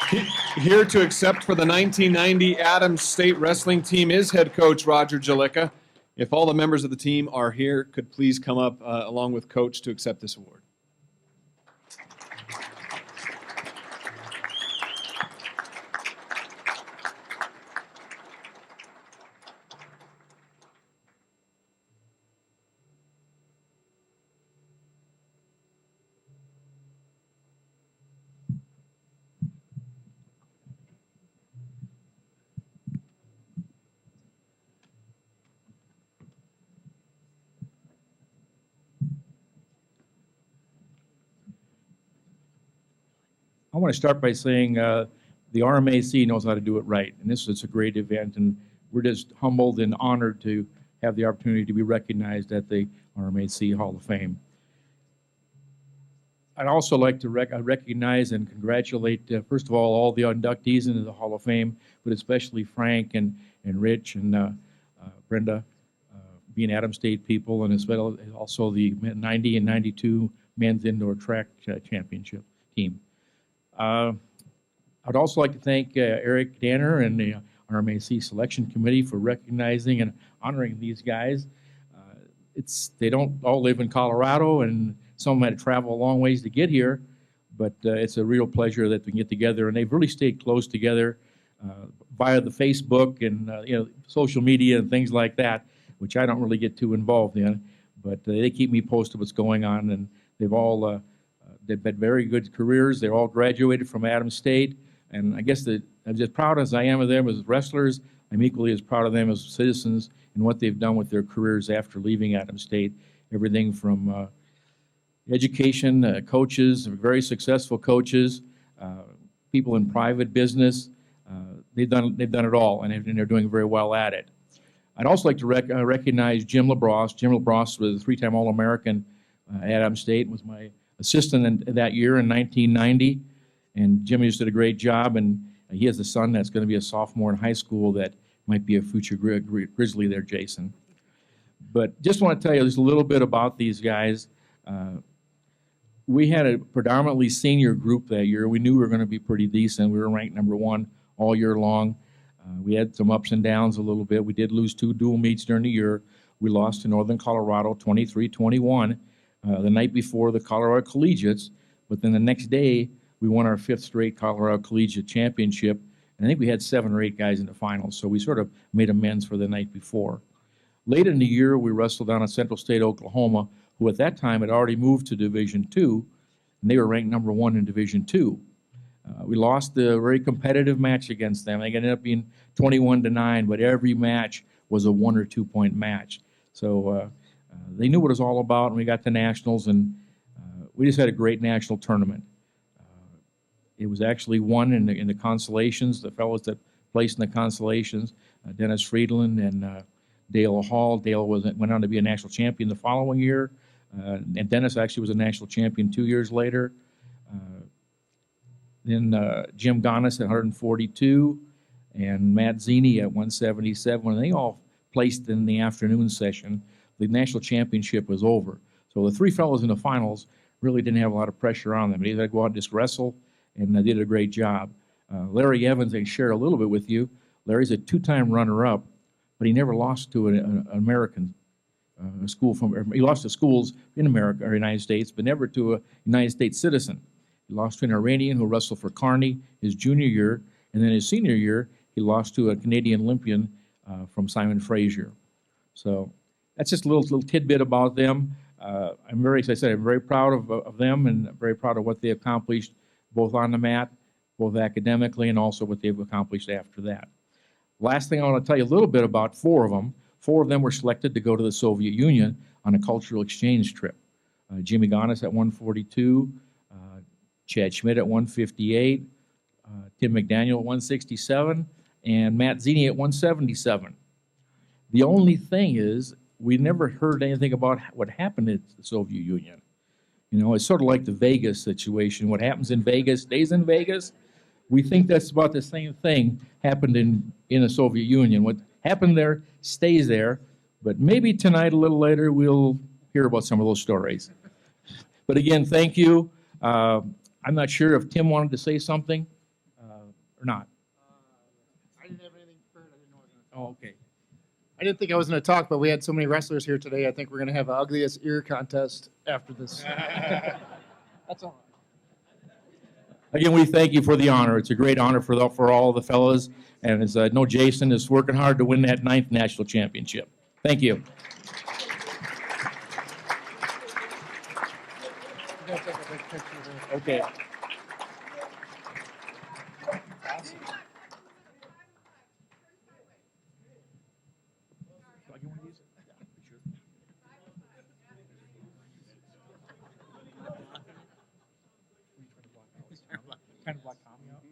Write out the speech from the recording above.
Here to accept for the 1990 Adams State Wrestling Team is head coach Rodger Jehlicka. If all the members of the team are here, could please come up along with coach to accept this award. I want to start by saying the RMAC knows how to do it right, and this is a great event, and we're just humbled and honored to have the opportunity to be recognized at the RMAC Hall of Fame. I'd also like to recognize and congratulate, first of all the inductees into the Hall of Fame, but especially Frank and Rich and Brenda, being Adams State people, and as well also the 90 and 92 men's indoor track championship team. I'd also like to thank Eric Danner and the RMAC Selection Committee for recognizing and honoring these guys. They don't all live in Colorado, and some had to travel a long ways to get here, but it's a real pleasure that we can get together, and they've really stayed close together via the Facebook and social media and things like that, which I don't really get too involved in, but they keep me posted what's going on, and they've all they've had very good careers. They're all graduated from Adams State, and I guess that I'm just proud as I am of them as wrestlers. I'm equally as proud of them as citizens and what they've done with their careers after leaving Adams State. Everything from education, coaches, very successful coaches, people in private business. They've done it all, and they're doing very well at it. I'd also like to recognize Jim LaBrosse. Jim LaBrosse was a three-time All-American at Adams State, was my assistant that year in 1990, and Jim just did a great job, and he has a son that's going to be a sophomore in high school that might be a future Grizzly there, Jason. But just want to tell you just a little bit about these guys. We had a predominantly senior group that year. We knew we were going to be pretty decent. We were ranked #1 all year long. We had some ups and downs a little bit. We did lose 2 dual meets during the year. We lost to Northern Colorado 23-21 the night before the Colorado Collegiates, but then the next day we won our 5th straight Colorado Collegiate Championship, and I think we had 7 or 8 guys in the finals, so we sort of made amends for the night before. Late in the year, we wrestled down at Central State, Oklahoma, who at that time had already moved to Division II, and they were ranked #1 in Division II. We lost a very competitive match against them. They ended up being 21-9, but every match was a 1 or 2 point match. So they knew what it was all about, and we got to nationals, and we just had a great national tournament. It was actually won in the consolations, the fellows that placed in the consolations, Dennis Friedland and Dale Hall. Dale went on to be a national champion the following year, and Dennis actually was a national champion 2 years later. Then Jim Gonis at 142 and Matt Zini at 177. When they all placed in the afternoon session, the national championship was over. So the 3 fellows in the finals really didn't have a lot of pressure on them. They had to go out and just wrestle, and they did a great job. Larry Evans, I can share a little bit with you. Larry's a 2-time runner-up, but he never lost to an American school he lost to schools in America or United States, but never to a United States citizen. He lost to an Iranian who wrestled for Kearney his junior year, and then his senior year, he lost to a Canadian Olympian from Simon Fraser. So that's just a little tidbit about them. I'm very proud of them, and very proud of what they accomplished both on the mat, both academically, and also what they've accomplished after that. Last thing I want to tell you a little bit about 4 of them. 4 of them were selected to go to the Soviet Union on a cultural exchange trip. Jimmy Gonis at 142, Chad Schmidt at 158, Tim McDaniel at 167, and Matt Zini at 177. The only thing is, we never heard anything about what happened at the Soviet Union. You know, it's sort of like the Vegas situation. What happens in Vegas stays in Vegas. We think that's about the same thing happened in the Soviet Union. What happened there stays there, but maybe tonight, a little later, we'll hear about some of those stories. But again, thank you. I'm not sure if Tim wanted to say something. or not? I didn't have anything prepared. I didn't know I was going to. Oh, okay. I didn't think I was going to talk, but we had so many wrestlers here today. I think we're going to have an ugliest ear contest after this. That's all. Again, we thank you for the honor. It's a great honor for all the fellows, and as I know Jason is working hard to win that 9th national championship. Thank you. We're going to take a big picture here. Okay. Kind of block Tommy out.